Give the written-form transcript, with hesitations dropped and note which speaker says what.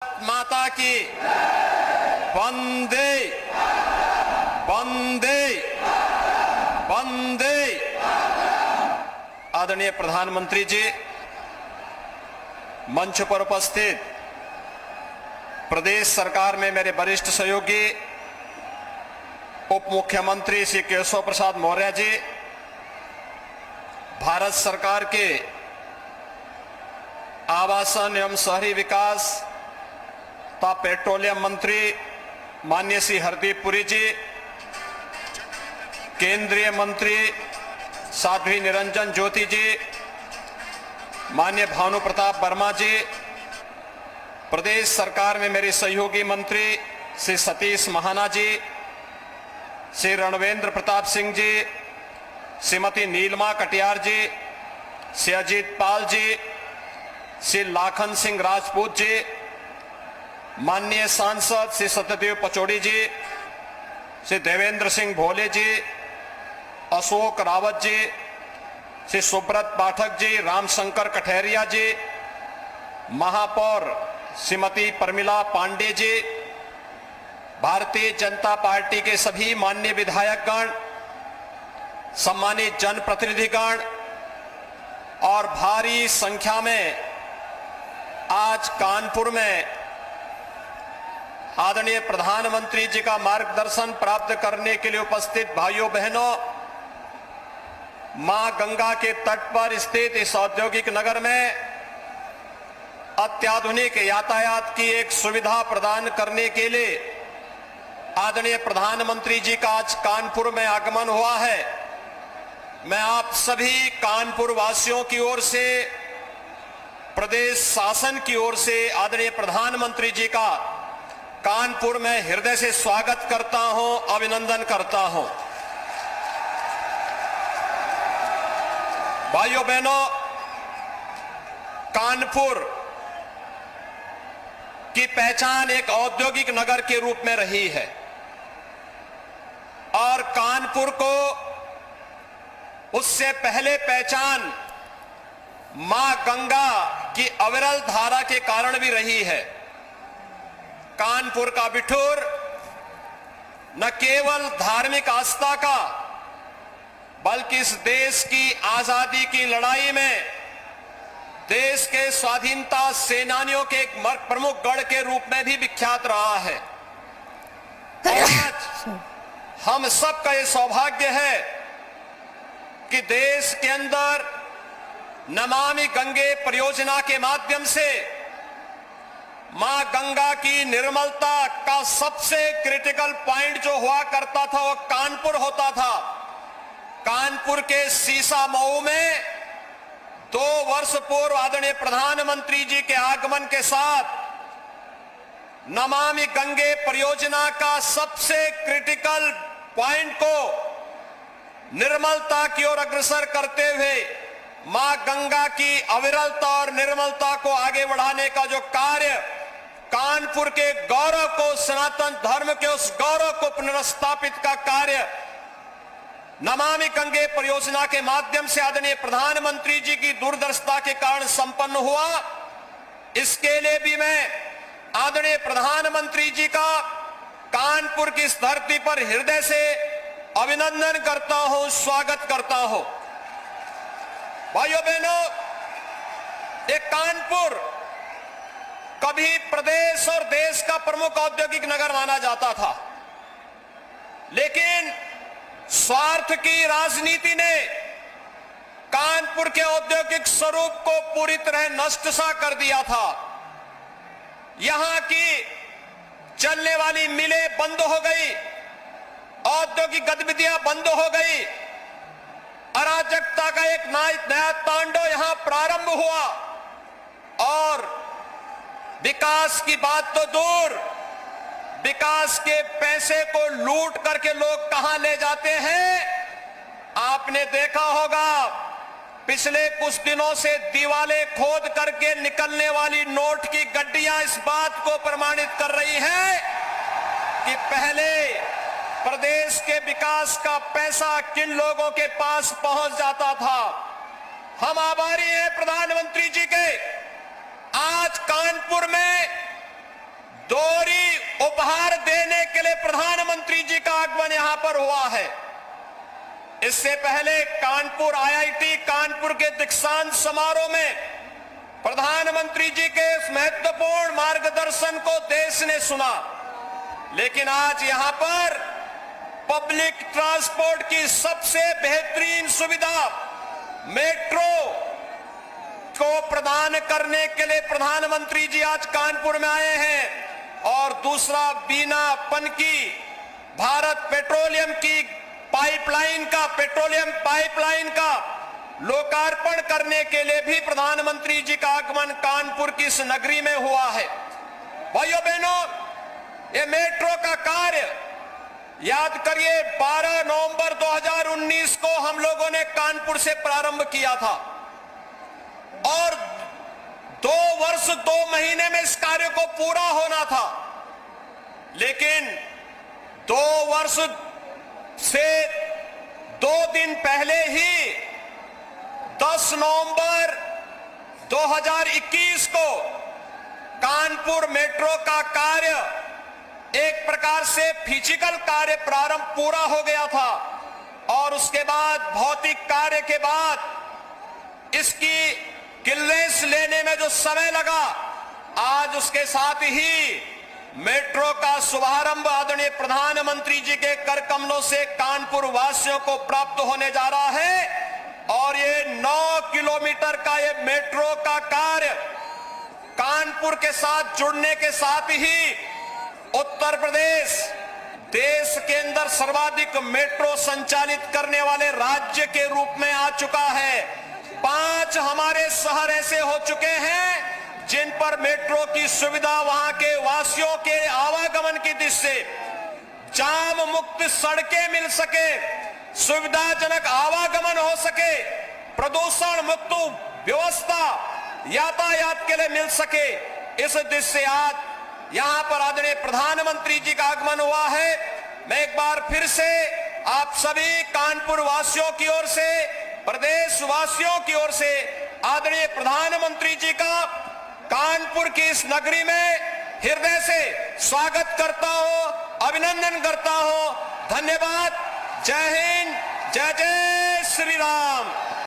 Speaker 1: माता की वंदे वंदे वंदे। आदरणीय प्रधानमंत्री जी, मंच पर उपस्थित प्रदेश सरकार में मेरे वरिष्ठ सहयोगी उप मुख्यमंत्री श्री केशव प्रसाद मौर्य जी, भारत सरकार के आवासन एवं शहरी विकास तथा पेट्रोलियम मंत्री माननीय श्री हरदीप पुरी जी, केंद्रीय मंत्री साध्वी निरंजन ज्योति जी, माननीय भानु प्रताप वर्मा जी, प्रदेश सरकार में मेरे सहयोगी मंत्री श्री सतीश महाना जी, श्री रणवेंद्र प्रताप सिंह जी, श्रीमती नीलमा कटियार जी, श्री अजीत पाल जी, श्री लाखन सिंह राजपूत जी, माननीय सांसद श्री सत्यदेव पचौड़ी जी, श्री देवेंद्र सिंह भोले जी, अशोक रावत जी, श्री सुब्रत पाठक जी, रामशंकर कठेरिया जी, महापौर श्रीमती परमिला पांडे जी, भारतीय जनता पार्टी के सभी माननीय विधायकगण, सम्मानित जनप्रतिनिधिगण और भारी संख्या में आज कानपुर में आदरणीय प्रधानमंत्री जी का मार्गदर्शन प्राप्त करने के लिए उपस्थित भाइयों बहनों, मां गंगा के तट पर स्थित इस औद्योगिक नगर में अत्याधुनिक यातायात की एक सुविधा प्रदान करने के लिए आदरणीय प्रधानमंत्री जी का आज कानपुर में आगमन हुआ है। मैं आप सभी कानपुर वासियों की ओर से, प्रदेश शासन की ओर से आदरणीय प्रधानमंत्री जी का कानपुर में हृदय से स्वागत करता हूं, अभिनंदन करता हूं। भाइयों बहनों, कानपुर की पहचान एक औद्योगिक नगर के रूप में रही है और कानपुर को उससे पहले पहचान मां गंगा की अविरल धारा के कारण भी रही है। कानपुर का बिठूर न केवल धार्मिक आस्था का बल्कि इस देश की आजादी की लड़ाई में देश के स्वाधीनता सेनानियों के एक प्रमुख गढ़ के रूप में भी विख्यात रहा है। आज हम सबका ये सौभाग्य है कि देश के अंदर नमामि गंगे परियोजना के माध्यम से मां गंगा की निर्मलता का सबसे क्रिटिकल पॉइंट जो हुआ करता था वो कानपुर होता था। कानपुर के सीसा मऊ में 2 वर्ष पूर्व आदरणीय प्रधानमंत्री जी के आगमन के साथ नमामि गंगे परियोजना का सबसे क्रिटिकल पॉइंट को निर्मलता की ओर अग्रसर करते हुए मां गंगा की अविरलता और निर्मलता को आगे बढ़ाने का जो कार्य, कानपुर के गौरव को, सनातन धर्म के उस गौरव को पुनर्स्थापित का कार्य नमामि गंगे परियोजना के माध्यम से आदरणीय प्रधानमंत्री जी की दूरदर्शिता के कारण संपन्न हुआ। इसके लिए भी मैं आदरणीय प्रधानमंत्री जी का कानपुर की इस धरती पर हृदय से अभिनंदन करता हूं, स्वागत करता हूं। भाइयों बहनों, ये कानपुर कभी प्रदेश और देश का प्रमुख औद्योगिक नगर माना जाता था, लेकिन स्वार्थ की राजनीति ने कानपुर के औद्योगिक स्वरूप को पूरी तरह नष्ट सा कर दिया था। यहां की चलने वाली मिलें बंद हो गई, औद्योगिक गतिविधियां बंद हो गई, अराजकता का एक नया तांडव यहां प्रारंभ हुआ और विकास की बात तो दूर, विकास के पैसे को लूट करके लोग कहां ले जाते हैं। आपने देखा होगा पिछले कुछ दिनों से दीवालें खोद करके निकलने वाली नोट की गड्डियां इस बात को प्रमाणित कर रही हैं कि पहले प्रदेश के विकास का पैसा किन लोगों के पास पहुंच जाता था। हम आभारी हैं प्रधानमंत्री जी के। आज कानपुर में के लिए प्रधानमंत्री जी का आगमन यहां पर हुआ है। इससे पहले कानपुर आईआईटी कानपुर के दीक्षांत समारोह में प्रधानमंत्री जी के इस महत्वपूर्ण मार्गदर्शन को देश ने सुना, लेकिन आज यहां पर पब्लिक ट्रांसपोर्ट की सबसे बेहतरीन सुविधा मेट्रो को प्रदान करने के लिए प्रधानमंत्री जी आज कानपुर में आए हैं। और दूसरा, बिना पनकी भारत पेट्रोलियम की पेट्रोलियम पाइपलाइन का लोकार्पण करने के लिए भी प्रधानमंत्री जी का आगमन कानपुर की इस नगरी में हुआ है। भाइयों बहनों, ये मेट्रो का कार्य याद करिए 12 नवंबर 2019 को हम लोगों ने कानपुर से प्रारंभ किया था और 2 वर्ष 2 महीने में इस कार्य को पूरा होना था, लेकिन 2 वर्ष से 2 दिन पहले ही 10 नवंबर 2021 को कानपुर मेट्रो का कार्य एक प्रकार से फिजिकल कार्य प्रारंभ पूरा हो गया था और उसके बाद भौतिक कार्य के बाद इसकी क्लियरेंस लेने में जो समय लगा, आज उसके साथ ही मेट्रो का शुभारंभ आदरणीय प्रधानमंत्री जी के कर कमलों से कानपुर वासियों को प्राप्त होने जा रहा है। और ये 9 किलोमीटर का ये मेट्रो का कार्य कानपुर के साथ जुड़ने के साथ ही उत्तर प्रदेश देश के अंदर सर्वाधिक मेट्रो संचालित करने वाले राज्य के रूप में आ चुका है। 5 हमारे शहर ऐसे हो चुके हैं जिन पर मेट्रो की सुविधा वहां के वासियों के आवागमन की दृष्टि से जाम मुक्त सड़कें मिल सके, सुविधाजनक आवागमन हो सके, प्रदूषण मुक्त व्यवस्था यातायात के लिए मिल सके, इस दृष्टि से आज यहां पर आदरणीय प्रधानमंत्री जी का आगमन हुआ है। मैं एक बार फिर से आप सभी कानपुर वासियों की ओर से, प्रदेश वासियों की ओर से आदरणीय प्रधानमंत्री जी का कानपुर की इस नगरी में हृदय से स्वागत करता हूं, अभिनंदन करता हूं। धन्यवाद। जय हिंद, जय जय श्री राम।